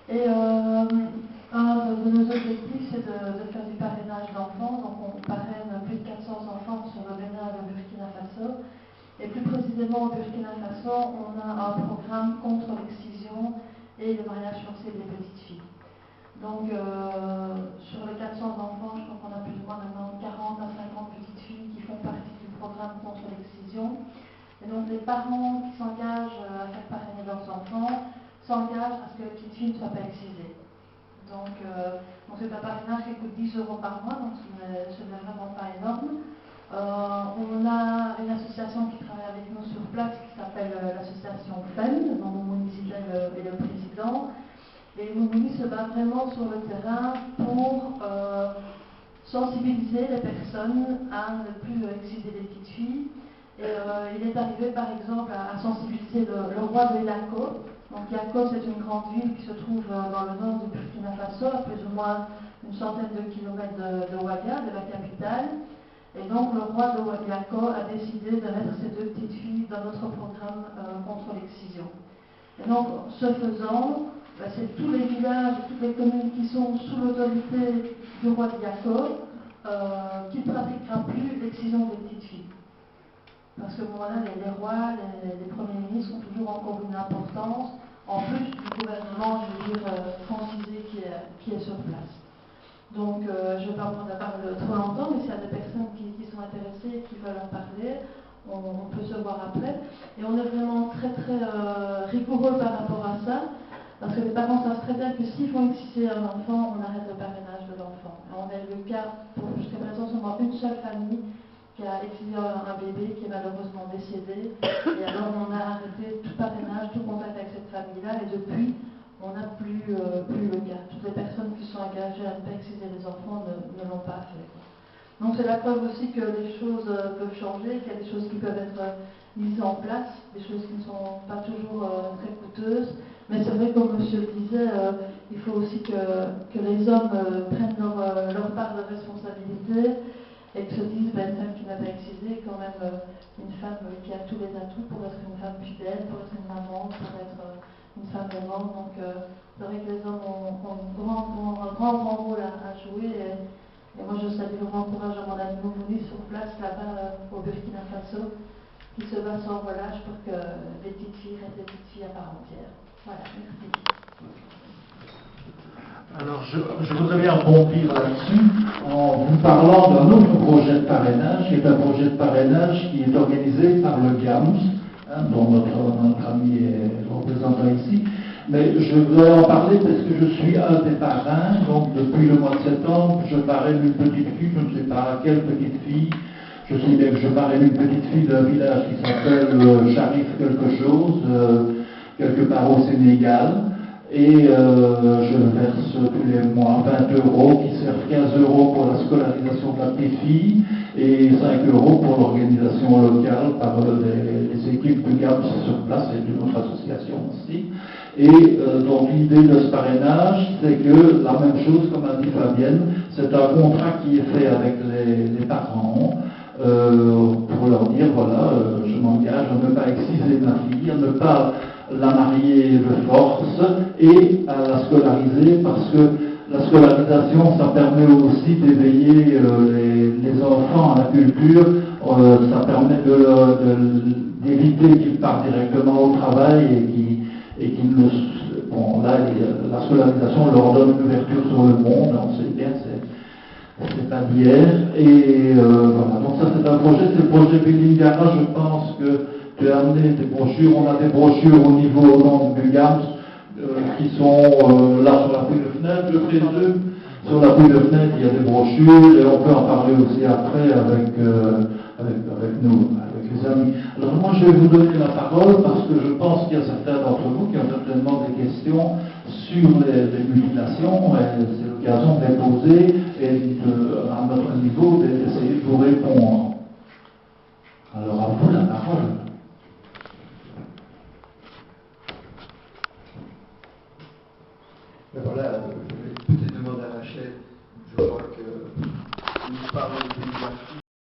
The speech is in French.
Et un de nos objectifs, c'est de faire du parrainage d'enfants. Donc on parraine plus de 400 enfants sur le Bénin et le Burkina Faso. Et plus précisément au Burkina Faso, on a un programme contre l'excision et le mariage forcé des petites filles. Donc sur les 400 enfants, je crois qu'on a plus ou moins maintenant 40 à 50 petites filles qui font partie du programme contre l'excision. Et donc les parents qui s'engagent à faire parrainer leurs enfants s'engagent à ce que les petites filles ne soient pas excisées. Donc c'est un parrainage qui coûte 10 € par mois, donc ce n'est vraiment pas énorme. On a une association qui travaille avec nous sur place qui s'appelle l'association FEM, dont Moumouni est le président. Et Moumouni se bat vraiment sur le terrain pour sensibiliser les personnes à ne plus exciser les petites filles. Et il est arrivé par exemple à sensibiliser le roi de Yako. Donc Yako, c'est une grande ville qui se trouve dans le nord du Burkina Faso, à plus ou moins une centaine de kilomètres de Ouaga, de la capitale. Et donc le roi de Yako a décidé de mettre ces deux petites filles dans notre programme contre l'excision. Et donc, ce faisant, c'est tous les villages, toutes les communes qui sont sous l'autorité du roi de Yako qui ne pratiquera plus l'excision des petites filles. Parce que voilà, les rois, les premiers ministres ont toujours encore une importance, en plus du gouvernement, je veux dire, francisé qui est sur place. Donc, je ne vais pas prendre la parole trop longtemps, mais s'il y a des personnes qui sont intéressées et qui veulent en parler, on peut se voir après. Et on est vraiment très très rigoureux par rapport à ça, parce que les parents savent très bien que s'ils font exciser un enfant, on arrête le parrainage de l'enfant. On a eu le cas, jusqu'à présent, seulement une seule famille qui a excisé un bébé qui est malheureusement décédé. Et alors on a arrêté tout parrainage, tout contact avec cette famille-là, et depuis, on n'a plus le cas. Toutes les personnes qui sont engagées à ne pas exciser les enfants ne l'ont pas fait. Donc c'est la preuve aussi que les choses peuvent changer, qu'il y a des choses qui peuvent être mises en place, des choses qui ne sont pas toujours très coûteuses. Mais c'est vrai, comme monsieur le disait, il faut aussi que les hommes prennent leur part de responsabilité et que se disent, une femme qui n'a pas excisé est quand même une femme qui a tous les atouts pour être une femme fidèle, pour être une maman, pour être une femme aimante. Donc c'est vrai que les hommes ont un grand rôle à jouer. Et moi, je salue vraiment le courage de mon ami Moumouni sur place, là-bas, au Burkina Faso, qui se bat sans relâche pour que les petites filles restent des petites filles à part entière. Voilà, merci. Alors, je voudrais bien rebondir là-dessus en vous parlant d'un autre projet de parrainage, qui est un projet de parrainage qui est organisé par le GAMS, dont notre ami est représentant ici. Mais je voudrais en parler parce que je suis un des parrains, donc depuis le mois de septembre, je parraine une petite fille, je ne sais pas quelle petite fille. Je sais bien que je parraine une petite fille d'un village qui s'appelle Sharif quelque chose, quelque part au Sénégal. Et je verse tous les mois 20 € qui servent 15 € pour la scolarisation de la petite fille et 5 € pour l'organisation locale par les équipes de GAMS sur place et d'une autre association aussi. Et donc l'idée de ce parrainage, c'est que la même chose, comme a dit Fabienne, c'est un contrat qui est fait avec les parents pour leur dire, voilà, je m'engage à ne pas exciser ma fille, à ne pas la marier de force et à la scolariser, parce que la scolarisation, ça permet aussi d'éveiller les enfants à la culture, ça permet d'éviter qu'ils partent directement au travail et qu'ils ne... Bon, là, la scolarisation leur donne une ouverture sur le monde, on sait bien, c'est pas d'hier. Et voilà, donc ça c'est un projet, c'est le projet Bilingara, je pense que tu as amené des brochures, on a des brochures au niveau nom du GAMS qui sont là sur la feuille de fenêtre, je présume. Sur la feuille de fenêtre, il y a des brochures et on peut en parler aussi après avec nous, avec les amis. Alors moi je vais vous donner la parole parce que je pense qu'il y a certains d'entre vous qui ont certainement des questions sur les mutilations et c'est l'occasion de les poser et à notre niveau d'essayer de vous répondre.